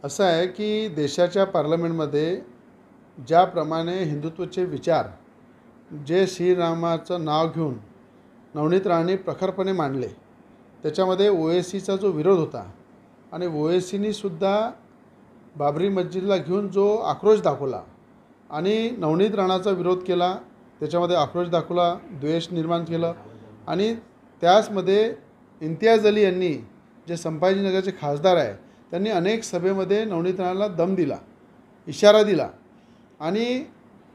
असं आहे की देशाच्या पार्लमेंटमध्ये ज्याप्रमाणे हिंदुत्वाचे विचार जे श्रीरामाचं नाव घेऊन नवनीत राणांनी प्रखरपणे मांडले, त्याच्यामध्ये ओएसीचा जो विरोध होता आणि ओएसीनी सुद्धा बाबरी मस्जिदला घेऊन जो आक्रोश दाखवला आणि नवनीत राणाचा विरोध केला, त्याच्यामध्ये आक्रोश दाखवला, द्वेष निर्माण केलं आणि त्याचमध्ये इम्तियाज अली यांनी जे संभाजीनगरचे खासदार आहे त्यांनी अनेक सभेमध्ये नवनीत राणाला दम दिला, इशारा दिला आणि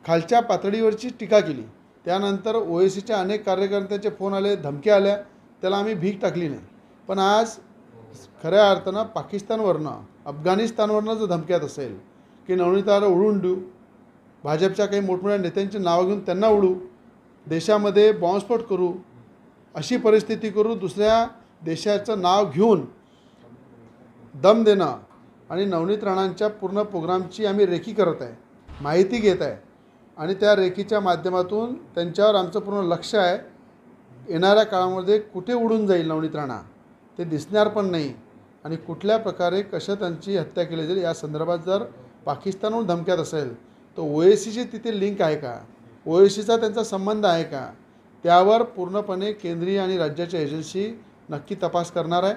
खालच्या पातळीवरची टीका केली। त्यानंतर ओएसीच्या अनेक कार्यकर्त्यांचे फोन आले, धमक्या आल्या, त्याला आम्ही भीक टाकली नाही। पण आज खऱ्या अर्थानं पाकिस्तानवरनं अफगाणिस्तानवरनं जर धमक्यात असेल की नवनीताला उडवून देऊ, भाजपच्या काही मोठमोठ्या नेत्यांचे नाव घेऊन त्यांना उडू, देशामध्ये बॉम्बस्फोट करू, अशी परिस्थिती करू, दुसऱ्या देशाचं नाव घेऊन दम देणं आणि नवनीत राणांच्या पूर्ण प्रोग्रामची आम्ही रेकी करत आहे, माहिती घेत आहे आणि त्या रेकीच्या माध्यमातून त्यांच्यावर आमचं पूर्ण लक्ष आहे। येणाऱ्या काळामध्ये कुठे उडून जाईल नवनीत राणा ते दिसणार पण नाही आणि कुठल्या प्रकारे कशा त्यांची हत्या केली जाईल या संदर्भात जर पाकिस्तानहून धमक्यात असेल तर ओएसीची तिथे लिंक आहे का, ओएसीचा त्यांचा संबंध आहे का, त्यावर पूर्णपणे केंद्रीय आणि राज्याच्या एजन्सी नक्की तपास करणार आहे।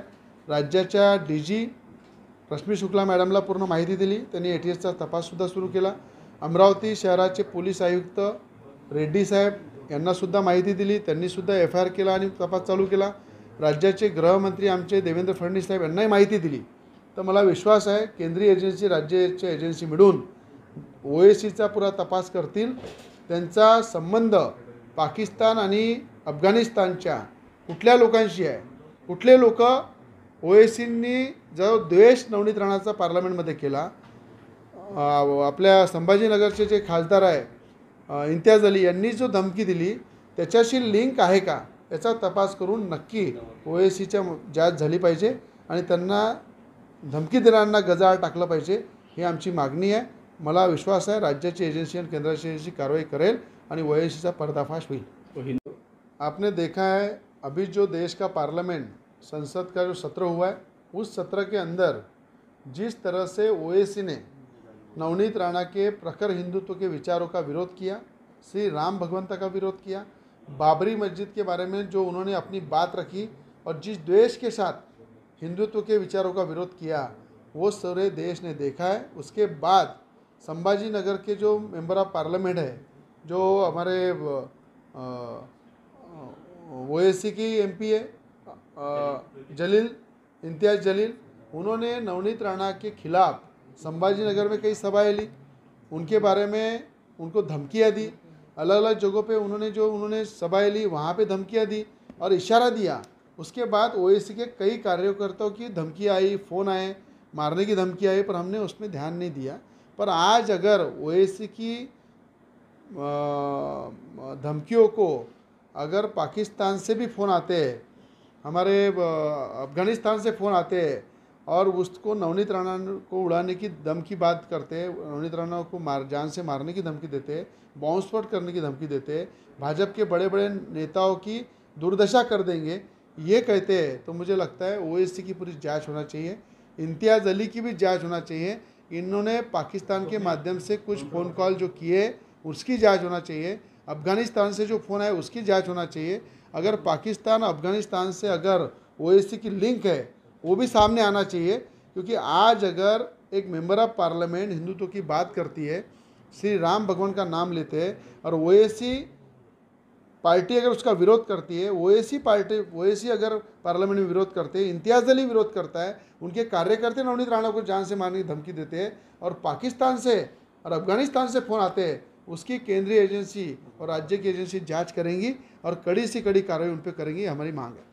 राज्याच्या डीजी रश्मी शुक्ला मॅडमला पूर्ण माहिती दिली, त्यांनी एटीएसचा तपाससुद्धा सुरू केला। अमरावती शहराचे पोलीस आयुक्त रेड्डी साहेब यांनासुद्धा माहिती दिली, त्यांनीसुद्धा FIR केला आणि तपास चालू केला। राज्याचे गृहमंत्री आमचे देवेंद्र फडणवीस साहेब यांनाही माहिती दिली। तर मला विश्वास आहे केंद्रीय एजन्सी राज्याच्या एजन्सी मिळून ओएसीचा पुरा तपास करतील। त्यांचा संबंध पाकिस्तान आणि अफगाणिस्तानच्या कुठल्या लोकांशी आहे, कुठले लोक ओएसींनी जो द्वेष नवनीत राणाचा पार्लमेंटमध्ये केला, आपल्या संभाजीनगरचे जे खासदार आहे इम्तियाज अली यांनी जो धमकी दिली त्याच्याशी लिंक आहे का याचा तपास करून नक्की ओएसीच्या जांच झाली पाहिजे आणि त्यांना धमकी देणाऱ्यांना गजाआड टाकलं पाहिजे, ही आमची मागणी आहे। मला विश्वास आहे राज्याची एजन्सी आणि केंद्राची एजन्सी कारवाई करेल आणि ओएसीचा पर्दाफाश होईल। आपने देखा है अभी जो देश का पार्लियामेंट संसद का जो सत्र हुआ है, उस सत्र के अंदर जिस तरह से ओएसी ने नवनीत राणा के प्रखर हिंदुत्व के विचारों का विरोध किया, श्री राम भगवंता का विरोध किया, बाबरी मस्जिद के बारे में जो उन्होंने अपनी बात रखी और जिस द्वेष के साथ हिंदुत्व के विचारों का विरोध किया वो सारे देश ने देखा है। उसके बाद संभाजी नगर के जो मेंबर ऑफ पार्लियामेंट है, जो हमारे ओएसी की MP है जलील, इम्तियाज जलील, उन्होंने नवनीत राणा के खिलाफ़ संभाजी नगर में कई सभाएं ली, उनके बारे में उनको धमकियां दी, अलग अलग जगहों पे उन्होंने सभाएं ली, वहाँ पे धमकियां दी और इशारा दिया। उसके बाद ओएसी के कई कार्यकर्ताओं की धमकी आई, फ़ोन आए, मारने की धमकी आई, पर हमने उसमें ध्यान नहीं दिया। पर आज अगर ओएसी की धमकियों को अगर पाकिस्तान से भी फ़ोन आते हैं, हमारे अफ़गानिस्तान से फ़ोन आते हैं और उसको नवनीत राणा को उड़ाने की धमकी बात करते हैं, नवनीत राणा को जान से मारने की धमकी देते हैं, बॉम्बस्फोट करने की धमकी देते हैं, भाजपा के बड़े बड़े नेताओं की दुर्दशा कर देंगे, ये कहते हैं, तो मुझे लगता है ओएसी की पूरी जांच होना चाहिए, इम्तियाज़ अली की भी जांच होना चाहिए। इन्होंने पाकिस्तान के माध्यम से कुछ फ़ोन कॉल जो किए उसकी जांच होना चाहिए, अफ़गानिस्तान से जो फ़ोन आए उसकी जांच होना चाहिए। अगर पाकिस्तान अफ़गानिस्तान से अगर ओएसी की लिंक है वो भी सामने आना चाहिए, क्योंकि आज अगर एक मेंबर ऑफ पार्लियामेंट हिंदुत्व की बात करती है, श्री राम भगवान का नाम लेते हैं और ओएसी पार्टी अगर उसका विरोध करती है, ओएसी अगर पार्लियामेंट में विरोध करते हैं, इम्तियाज अली विरोध करता है, उनके कार्यकर्ता नवनीत राणा को जान से मारने की धमकी देते हैं और पाकिस्तान से और अफगानिस्तान से फ़ोन आते हैं, उसकी केंद्रीय एजेंसी और राज्य की एजेंसी जांच करेंगी और कड़ी से कड़ी कार्रवाई उन पर करेंगी, हमारी मांग है।